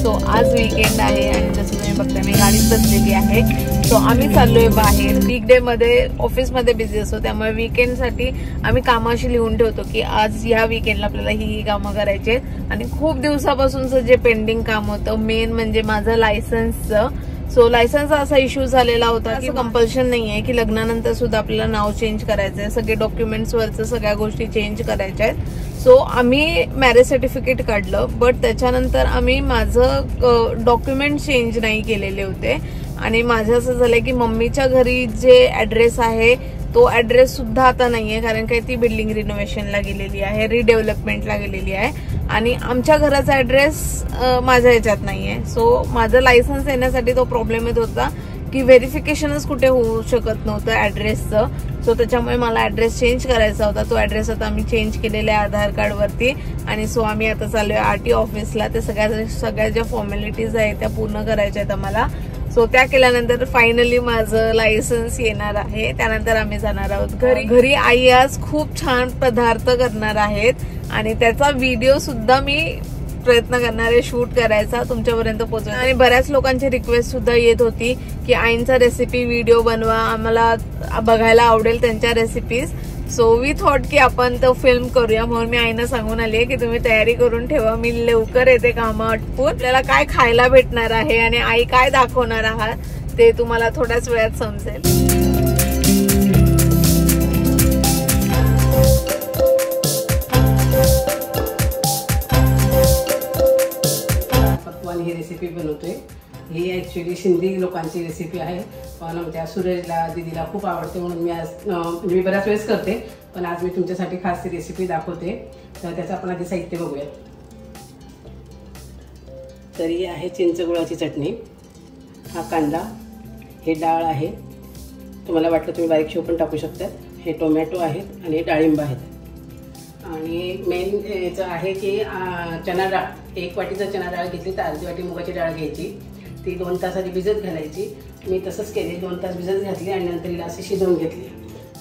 So आज weekend आहे आणि जसं तुम्ही बघताय मी गाडीत बसलेली आहे. सो आम्ही चाललोय बाहेर. वीकडे मध्ये ऑफिसमध्ये बिझी असतो, त्यामुळे वीकेंडसाठी आम्ही कामं अशी लिहून ठेवतो की आज ह्या वीकेंडला आपल्याला ही कामं करायची. आणि खूप दिवसापासूनचं जे पेंडिंग काम होतं मेन म्हणजे माझं लायसन्सचं. सो लायसन्सचा असा इश्यू झालेला होता की कंपल्शन नाहीये की लग्नानंतर सुद्धा आपल्याला नाव चेंज करायचंय, सगळे डॉक्युमेंट्स वरचं सगळ्या गोष्टी चेंज करायच्या आहेत. सो आम्ही मॅरेज सर्टिफिकेट काढलं, बट त्याच्यानंतर आम्ही माझं डॉक्युमेंट चेंज नाही केलेले होते. आणि माझं असं झालंय की मम्मीच्या घरी जे ऍड्रेस आहे तो ऍड्रेस सुद्धा आता नाहीये, कारण काही ती बिल्डिंग रिनोव्हेशनला गेलेली आहे, रिडेव्हलपमेंटला गेलेली आहे. आणि आमच्या घराचा ऍड्रेस माझ्या ह्याच्यात नाहीये. सो माझं लायसन्स येण्यासाठी तो प्रॉब्लेम येत होता की व्हेरिफिकेशनच कुठे होऊ शकत नव्हतं ऍड्रेसचं. सो त्याच्यामुळे मला ऍड्रेस चेंज करायचा होता. तो ऍड्रेस आता आम्ही चेंज केलेला आहे आधार कार्ड वरती. आणि सो आम्ही आता चाललोय आरटीओ ऑफिसला. ते सगळ्या ज्या फॉर्मॅलिटीज आहेत त्या पूर्ण करायच्या आहेत आम्हाला. सो त्या केल्यानंतर फायनली माझं लायसन्स येणार आहे. त्यानंतर आम्ही जाणार आहोत घरी. घरी आई आज खूप छान पदार्थ करणार आहेत आणि त्याचा व्हिडिओ सुद्धा मी प्रयत्न करणार आहे शूट करायचा, तुमच्यापर्यंत पोहोचवणार. आणि बऱ्याच लोकांची रिक्वेस्ट सुद्धा येत होती की आईंचा रेसिपी व्हिडिओ बनवा, आम्हाला बघायला आवडेल त्यांच्या रेसिपीज. सो वी थॉट की आपण तो फिल्म करूया, म्हणून मी आईना सांगून आली आहे की तुम्ही तयारी करून ठेवा, मी लवकर येते कामं आटपून. आपल्याला काय खायला भेटणार आहे आणि आई काय दाखवणार आहात ते तुम्हाला थोड्याच वेळात समजेल. ही रेसिपी बनवतोय. ही ऍक्च्युली सिंधी लोकांची रेसिपी आहे, पण आमच्या सुरेशला दीदीला खूप आवडते म्हणून मी आज मी बऱ्याच वेळेस करते, पण आज मी तुमच्यासाठी खास ती रेसिपी दाखवते. तर त्याचं आपण आधी साहित्य बघूया. तर ही आहे चिंचगुळाची चटणी, हा कांदा, हे डाळ आहे, तुम्हाला वाटलं तुम्ही बारीक शेव पण टाकू शकतात, हे टोमॅटो आहेत आणि डाळिंब आहेत. आणि मेन याचं आहे की चणा डाळ, 1 वाटी जर चणा डाळ घेतली तर अर्धी वाटी मुगाची डाळ घ्यायची, ती 2 तास आधी भिजत घालायची. मी तसंच केले, 2 तास भिजत घातली आणि नंतर हिला अशी शिजवून घेतली.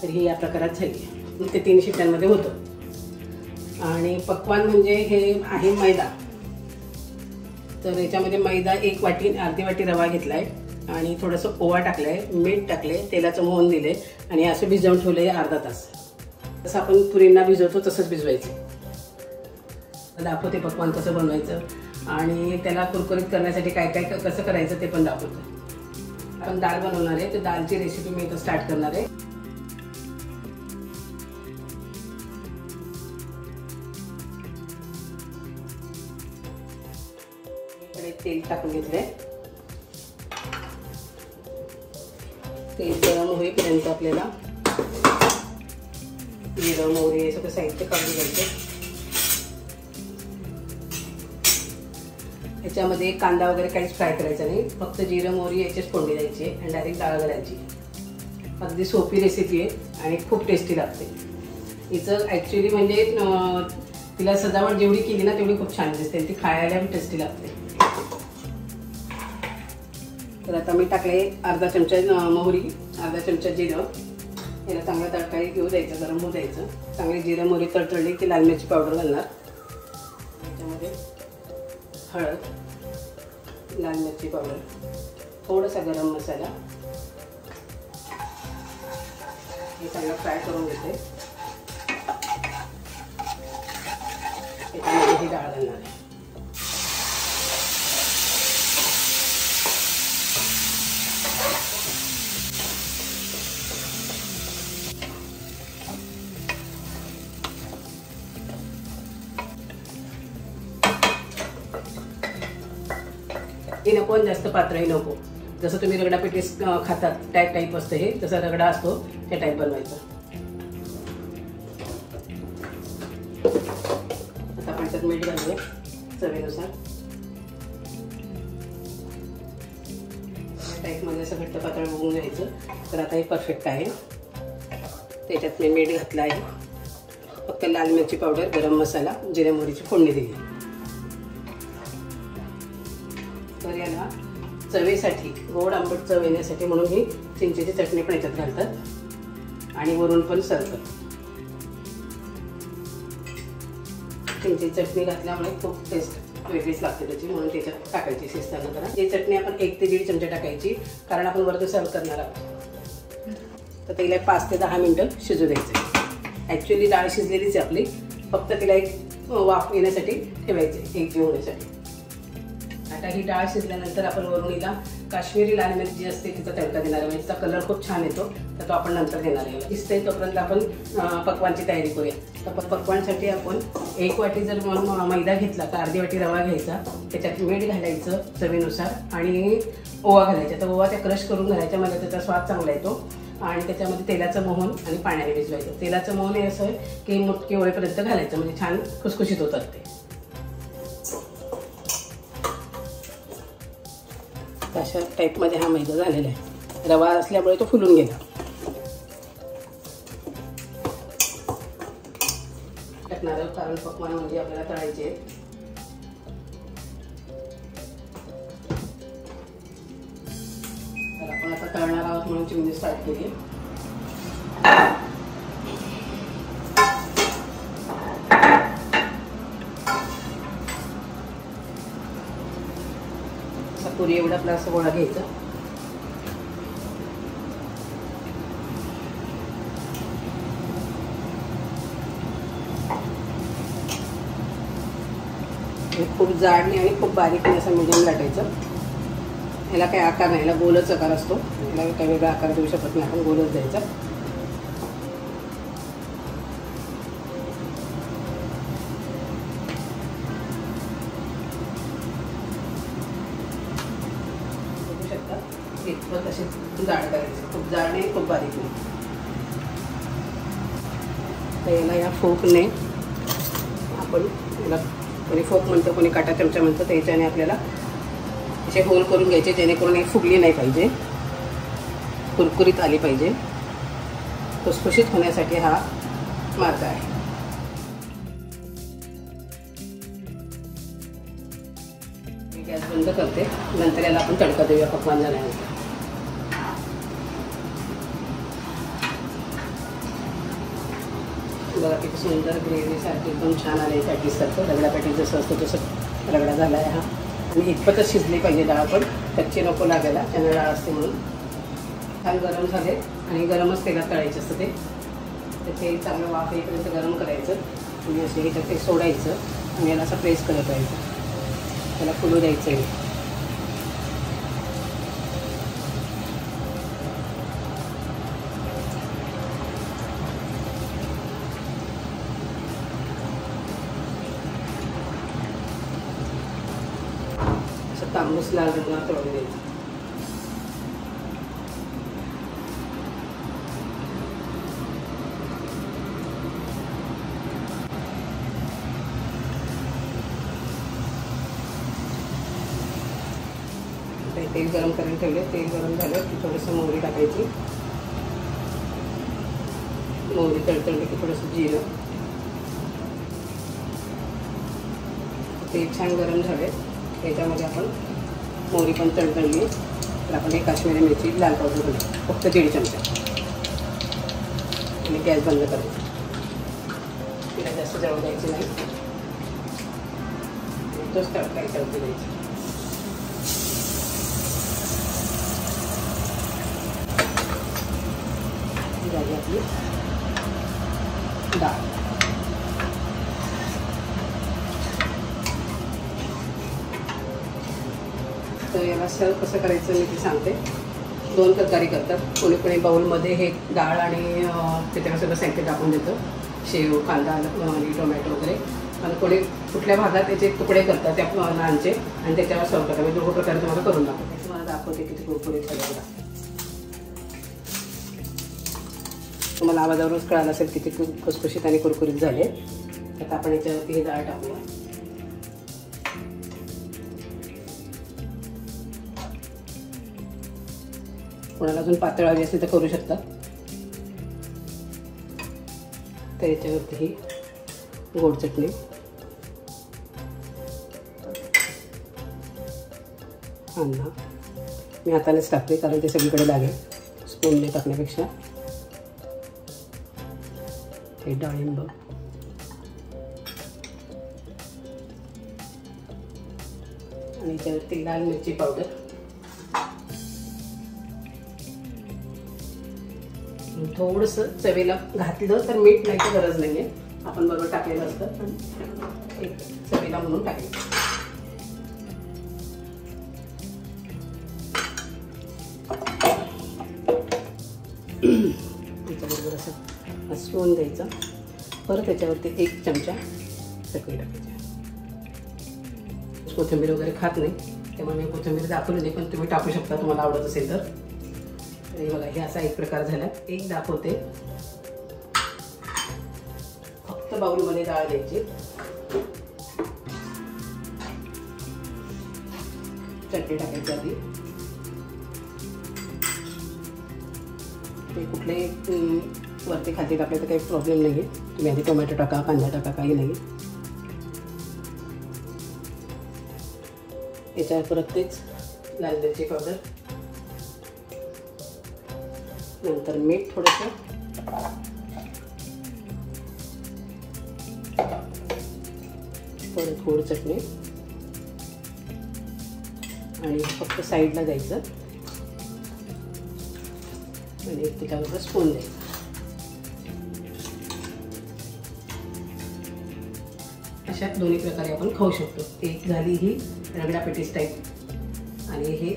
तर ही या प्रकारात झाली. ते 3 शिट्ट्यांमध्ये होतं. आणि पक्वान म्हणजे हे आहे मैदा. तर याच्यामध्ये मैदा 1 वाटी, अर्धी वाटी रवा घेतला आहे आणि थोडंसं ओवा टाकलं आहे, मीठ टाकले, तेलाचं मोहन दिले आणि असं भिजवून ठेवलं आहे अर्धा तास. जसं आपण पुरींना भिजवतो तसंच भिजवायचं. दाखवते पक्वान कसं बनवायचं आणि त्याला कुरकुरीत करण्यासाठी काय काय कसं करायचं ते पण दाखवतो. आपण डाळ बनवणार आहे, तर डाळची रेसिपी मी इथं स्टार्ट करणार आहे. तेल टाकून घेतलंय. तेल गरम होईपर्यंत आपल्याला जिरं, मोहरी हे सगळं साहित्य काढून घ्यायचं. याच्यामध्ये कांदा वगैरे काहीच फ्राय करायचा नाही, फक्त जिरं, मोहरी याचीच फोडणी द्यायची आणि डायरेक्ट डाळ घालायची. अगदी सोपी रेसिपी आहे आणि खूप टेस्टी लागते. हिचं ॲक्च्युली म्हणजे तिला सजावट जेवढी केली ना तेवढी खूप छान दिसते, ती खायला पण टेस्टी लागते. तर आता मी टाकले अर्धा चमचा मोहरी, अर्धा चमचा जिरं. याला चांगलं तडकाई घेऊ द्यायचं, गरम होऊ द्यायचं. चांगली जिरं मोहरी तडतडली की लाल मिरची पावडर घालणार. त्याच्यामध्ये हळद, लाल मिरची पावडर, थोडासा गरम मसाला, हे चांगलं फ्राय करून घेते. त्याच्यामध्ये ही डाळ घालणार आहे. हे नको आणि जास्त पातळही नको, जसं तुम्ही रगडापेटी खातात त्या टाईप असतं हे, जसा रगडा असतो त्या टाईप बनवायचं. आता आपण त्यात मीठ घालूया चवीनुसार. या टाईपमध्ये असं घट्ट पातळ बघून घ्यायचं. तर आता हे परफेक्ट आहे. त्याच्यात मी मीठ घातलं आहे, फक्त लाल मिरची पावडर, गरम मसाला, जिरे मोहरीची फोडणी दिली. तर याला चवीसाठी, गोड आंबट चव येण्यासाठी म्हणून ही चिंचेची चटणी पण याच्यात घालतात आणि वरून पण सर्व. चिंचेची चटणी घातल्यामुळे खूप टेस्ट वेगळीच लागते त्याची, म्हणून त्याच्यात टाकायची शिजताना जरा. ही चटणी आपण 1 ते 1.5 चमचे टाकायची, कारण आपण वरती सर्व करणार आहोत. तर तिला 5 ते 10 मिनिटं शिजू द्यायचं. ॲक्च्युली डाळ शिजलेलीच आहे आपली, फक्त तिला एक वाफ येण्यासाठी ठेवायचे, एकजीव होण्यासाठी. आता ही डाळ शिजल्यानंतर आपण वरून हिला काश्मीरी लाल मिरची जी असते तिचा तडका देणार आहे. म्हणजे तिचा कलर खूप छान येतो, तर तो आपण नंतर देणार आहे. शिजते तोपर्यंत आपण पक्वानची तयारी करूया. तर पक्वानसाठी आपण 1 वाटी जर मैदा घेतला तर अर्धी वाटी रवा घ्यायचा, त्याच्यात मीठ घालायचं चवीनुसार आणि ओवा घालायचा. तर ओवा त्या क्रश करून घालायच्या, म्हणजे त्याचा स्वाद चांगला येतो. आणि त्याच्यामध्ये तेलाचं मोहन आणि पाण्याने भिजवायचं. तेलाचं मोहन हे असं आहे की मुटकी ओळेपर्यंत घालायचं, म्हणजे छान खुसखुशीत होतात ते. अशा टाईपमध्ये हा मैदा झालेला आहे. रवा असल्यामुळे तो फुलून गेला. टाकणार, कारण पकवान म्हणजे आपल्याला तळायचे आहेत. तर आपण आता तळणार आहोत म्हणून चिमणी स्टार्ट केली. पुरी एवढा आपला असं गोळा घ्यायचा. खूप जाड नाही आणि खूप बारीक नाही, असं मिडियम लाटायचं. याला काही आकार नाही, याला गोलच आकार असतो. याला काही वेगळा आकार देऊ शकत नाही, आपण गोलच द्यायचा. इतकं तसे जाड करायचे, खूप जाड नाही खूप बारीक नाही. तर याला या फोकने आपण, याला कोणी फोक म्हणतं कोणी काटा चमचा म्हणतं, तर याच्याने आपल्याला असे होल करून घ्यायचे, जेणेकरून हे फुगली नाही पाहिजे, कुरकुरीत आली पाहिजे. खुसखुशीत होण्यासाठी हा मार्ग आहे. गॅस बंद करते, नंतर याला आपण तडका देऊया पकवान झाल्यानंतर. बघा किती सुंदर ग्रेव्हीसारखी एकदम छान आले. पॅटीससारखं रगडा पॅटीस जसं असतं तसं रगडा झाला आहे हा. आणि इतपतच शिजली पाहिजे डाळ, पण कच्ची नको लागायला, त्यानं डाळ असते म्हणून. छान गरम झाले आणि गरमच तेलात तळायचं असतं ते. तर ते चांगलं वाफ येईपर्यंत गरम करायचं आणि असे ह्याच्यात ते सोडायचं आणि याला असं प्रेस करत राहायचं. त्याला फुलू द्यायचं आहे. असं तांबूस लाल रंगात तळून द्यायचं. तेल गरम करायला ठेवले. तेल गरम झालं की थोडंसं मोहरी टाकायची. मोहरी तळतळली की थोडंसं जिरं. तेल छान गरम झाले, त्याच्यामध्ये आपण मोहरी पण तळतळली तर आपण एक काश्मीरी मिरची लाल पावडर घालू, फक्त 1.5 चमचा. आणि गॅस बंद करायचा. तिला जास्त जळू द्यायची नाही, तोच तडका तळते द्यायची. झाली आपली डाळ. तर याला सर्व कसं करायचं मी ते सांगते. 2 प्रकारे करतात. कोणी कोणी बाउलमध्ये हे डाळ आणि त्याच्यावर सगळं साहित्य टाकून देतं, शेव, कांदा आणि टोमॅटो वगैरे. आणि कोणी कुठल्या भागात त्याचे तुकडे करतात त्या नानचे आणि त्याच्यावर सर्व करतात. मी 2 प्रकारे तुम्हाला करून दाखवते. तुम्हाला दाखवते किती कुरकुरीत सगळं. तुम्हाला आवाजावरूनच कळालं असेल किती खुसखुशीत आणि कुरकुरीत झाले. आता आपण याच्यावरती ही डाळ टाकूया. कोणाला अजून पातळ हवी असेल तर करू शकता. तर याच्यावरती ही गोड चटणी, कांदा मी हातानेच टाकते कारण ते सगळीकडे लागेल, स्पूनने टाकण्यापेक्षा. हे डाळिंब, आणि याच्यावरती लाल मिरची पावडर, थोडंसं चवीला घातलं तर मीठ नाही तर गरज नाहीये, आपण बरोबर टाकलेलं असतं, पण एक चवीला म्हणून टाकायचं. त्याच्याबरोबर असं हसवून द्यायचं. परत त्याच्यावरती 1 चमचा चटणी टाकायची. कोथिंबीर वगैरे खात नाही त्यामुळे मी कोथिंबीर दाखवली नाही, पण तुम्ही टाकू शकता तुम्हाला आवडत असेल तर. हे बघा, हे असा एक प्रकार झाला. एक दाखवते. फक्त बाउलमध्ये डाळ द्यायची, चटणी टाकायची आधी. ते कुठलेही वरती खाली टाकले तर काही प्रॉब्लेम नाही. तुम्ही आधी टोमॅटो टाका, कांदा टाका, काही नाही. याच्यावर परत तेच लाल मिरची पावडर, नंतर मीठ थोडंसं, परत गोड चटणी आणि फक्त साईडला द्यायचं आणि त्याच्याबरोबर स्पून द्यायचं. अशा दोन्ही प्रकारे आपण खाऊ शकतो. एक झाली ही रगडा पेटीस टाईप आणि हे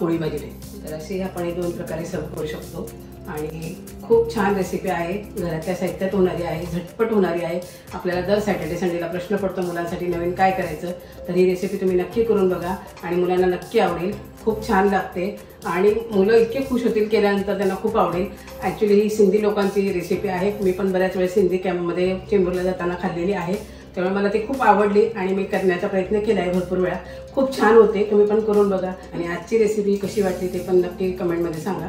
पोळी भाजी टाईप. तर असे आपण हे 2 प्रकारे सर्व करू शकतो आणि खूप छान रेसिपी आहे. घरातल्या साहित्यात होणारी आहे, झटपट होणारी आहे. आपल्याला दर सॅटर्डे संडेला प्रश्न पडतो मुलांसाठी नवीन काय करायचं, तर ही रेसिपी तुम्ही नक्की करून बघा आणि मुलांना नक्की आवडेल. खूप छान लागते आणि मुलं इतके खुश होतील केल्यानंतर, त्यांना खूप आवडेल. ॲक्च्युली ही सिंधी लोकांची रेसिपी आहे. मी पण बऱ्याच वेळेस सिंधी कॅम्पमध्ये चेंबूरला जाताना खाल्लेली आहे, त्यामुळे मला ती खूप आवडली आणि मी करण्याचा प्रयत्न केला आहे भरपूर वेळा. खूप छान होते, तुम्ही पण करून बघा आणि आजची रेसिपी कशी वाटली ते पण नक्की कमेंटमध्ये सांगा.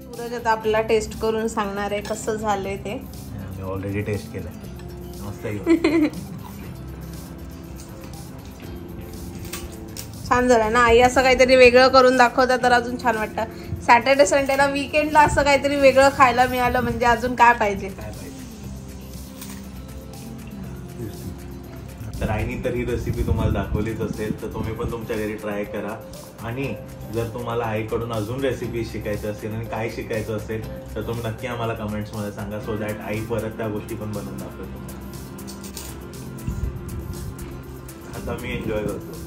सूरज आता आपल्याला टेस्ट करून सांगणार आहे कसं झालंय ते. मी ऑलरेडी टेस्ट केलंय, मस्त आहे. छान झालं ना. आई असं काहीतरी वेगळं करून दाखवतात तर अजून छान वाटतं. सॅटर्डे संडेला वीकेंडला असं काहीतरी वेगळं खायला मिळालं म्हणजे अजून काय पाहिजे. तर आईनी तर ही रेसिपी तुम्हाला दाखवलीच असेल, तर तुम्ही पण तुमच्या घरी ट्राय करा. आणि जर तुम्हाला आईकडून अजून रेसिपी शिकायचं असेल आणि काय शिकायचं असेल तर तुम्ही नक्की आम्हाला कमेंट्समध्ये सांगा, सो दॅट आई परत त्या गोष्टी पण बनवून दाखवते. आता मी एन्जॉय करतो.